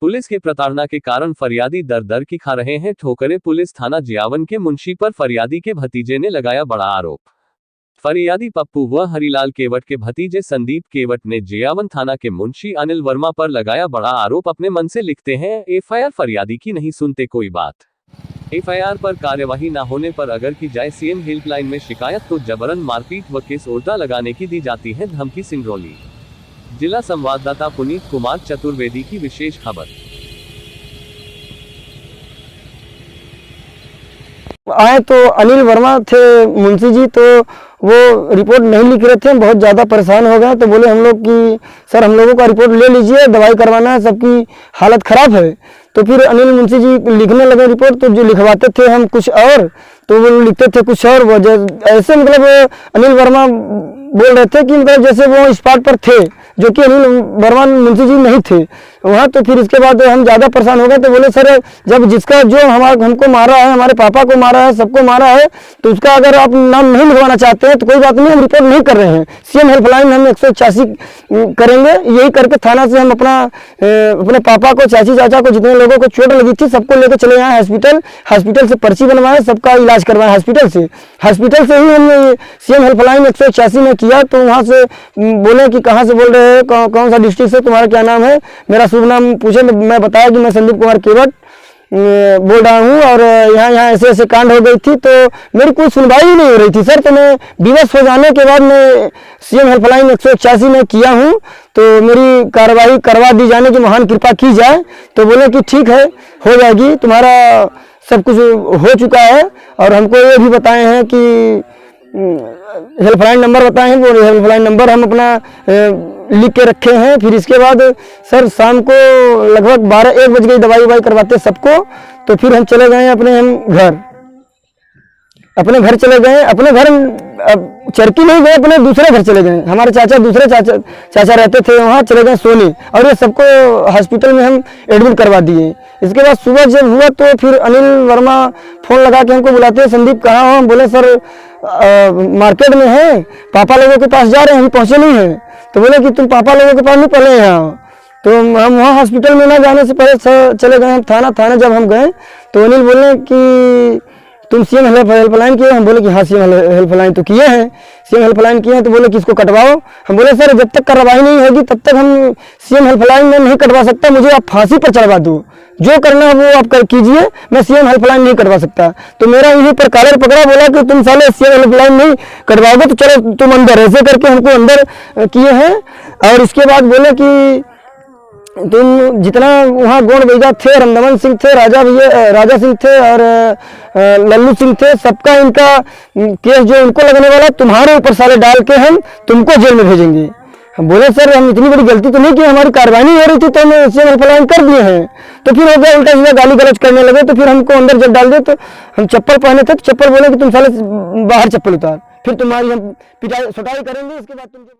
Police के प्रताड़ना के कारण फरियादी दर दर की खा रहे हैं ठोकरें। पुलिस थाना जियावन के मुंशी पर फरियादी के भतीजे ने लगाया बड़ा आरोप। फरियादी पप्पू व हरिलाल केवट के भतीजे संदीप केवट ने जियावन थाना के मुंशी अनिल वर्मा पर लगाया बड़ा आरोप। अपने मन से लिखते हैं एफआईआर, फरियादी की नहीं सुनते कोई बात। एफआईआर पर कार्यवाही न होने पर अगर की जाए सीएम हेल्पलाइन में शिकायत तो जबरन मारपीट व केस उल्टा लगाने की दी जाती है धमकी। सिंगरौली जिला संवाददाता पुनीत कुमार चतुर्वेदी की विशेष खबर। आए तो अनिल वर्मा थे मुंशी जी, तो वो रिपोर्ट नहीं लिख रहे थे, बहुत ज़्यादा परेशान हो गए। तो बोले हम लोग कि सर हम लोगों का रिपोर्ट ले लीजिए, दवाई करवाना है, सबकी हालत ख़राब है। तो फिर अनिल मुंशी जी लिखने लगे रिपोर्ट। तो जो लिखवाते थे हम कुछ और, तो वो लिखते थे कुछ और। वो ऐसे मतलब अनिल वर्मा बोल रहे थे कि मतलब जैसे वो स्पॉट पर थे, जो कि अनिल वर्मा मुंशी जी नहीं थे वहाँ। तो फिर इसके बाद हम ज़्यादा परेशान हो गए। तो बोले सर जब जिसका जो हमको मारा है, हमारे पापा को मारा है, सबको मारा है, तो उसका अगर आप नाम नहीं लिखवाना चाहते हैं तो कोई बात नहीं, हम रिपोर्ट नहीं कर रहे हैं। सीएम हेल्पलाइन हम 186 करेंगे। यही करके थाना से हम अपने पापा को, चाची चाचा को, जितने लोगों को चोट लगी थी सबको लेकर चले आए हॉस्पिटल से पर्ची बनवाए, सबका इलाज करवाए हॉस्पिटल से ही हमने सीएम हेल्पलाइन 186 में किया। तो वहाँ से बोले कि कहाँ से बोल रहे हैं, कौन सा डिस्ट्रिक्ट से, तुम्हारा क्या नाम है, मेरा शुभ नाम पूछे। मैं बताया कि मैं संदीप कुमार केवट बोल रहा हूँ और यहाँ ऐसे कांड हो गई थी। तो मेरी कोई सुनवाई ही नहीं हो रही थी सर। तो मैं विवश हो जाने के बाद मैं सीएम हेल्पलाइन 186 में किया हूँ, तो मेरी कार्रवाई करवा दी जाने की महान कृपा की जाए। तो बोले कि ठीक है, हो जाएगी, तुम्हारा सब कुछ हो चुका है। और हमको ये भी बताए हैं कि हेल्पलाइन नंबर बताए हैं, वो हेल्पलाइन नंबर हम अपना लिख के रखे हैं। फिर इसके बाद सर शाम को लगभग 12-1 बज गई दवाई करवाते सबको। तो फिर हम चले गए अपने घर चले गए। अपने घर चरकी नहीं गए, अपने दूसरे घर चले गए। हमारे दूसरे चाचा रहते थे वहाँ, चले गए सोने। और ये सबको हॉस्पिटल में हम एडमिट करवा दिए। इसके बाद सुबह जब हुआ तो फिर अनिल वर्मा फ़ोन लगा के हमको बुलाते हैं, संदीप कहाँ हो? हम बोले सर मार्केट में है, पापा लोगों के पास जा रहे हैं, हम पहुँचे नहीं हैं। तो बोले कि तुम पापा लोगों के पास नहीं पहले यहाँ। तो हम वहाँ हॉस्पिटल में ना जाने से पहले चले गए हम थाना। जब हम गए तो अनिल बोले कि तुम सीएम हेल्पलाइन किए? हम बोले कि हाँ सीएम हेल्पलाइन तो किए हैं, सीएम हेल्पलाइन किए हैं। तो बोले कि इसको कटवाओ। हम बोले सर जब तक कार्रवाई नहीं होगी तब तक हम सीएम हेल्पलाइन में नहीं कटवा सकता, मुझे आप फांसी पर चढ़वा दो, जो करना है वो आप कीजिए, मैं सीएम हेल्पलाइन नहीं कटवा सकता। तो मेरा यहीं पर कॉलर पकड़ा, बोला कि तुम साले सीएम हेल्पलाइन नहीं कटवाओगे तो चलो तुम अंदर। ऐसे करके हमको अंदर किए हैं। और इसके बाद बोले कि तुम जितना वहाँ गोंड बेजा थे, रमदमन सिंह थे, राजा सिंह थे और लल्लू सिंह थे, सबका इनका केस जो उनको लगने वाला तुम्हारे ऊपर साले डाल के हम तुमको जेल में भेजेंगे। हम बोले सर हम इतनी बड़ी गलती तो नहीं की, हमारी कार्रवाई नहीं हो रही थी तो हमें सीएम हेल्पलाइन कर दिए हैं। तो फिर हो गया उल्टा सीधा गाली गलौज करने लगे। तो फिर हमको अंदर जब डाल दिए तो हम चप्पल पहने थे, तो चप्पल बोले कि तुम साले बाहर चप्पल उतार, फिर तुम्हारी हम पिटाई सुटाई करेंगे। इसके बाद तुम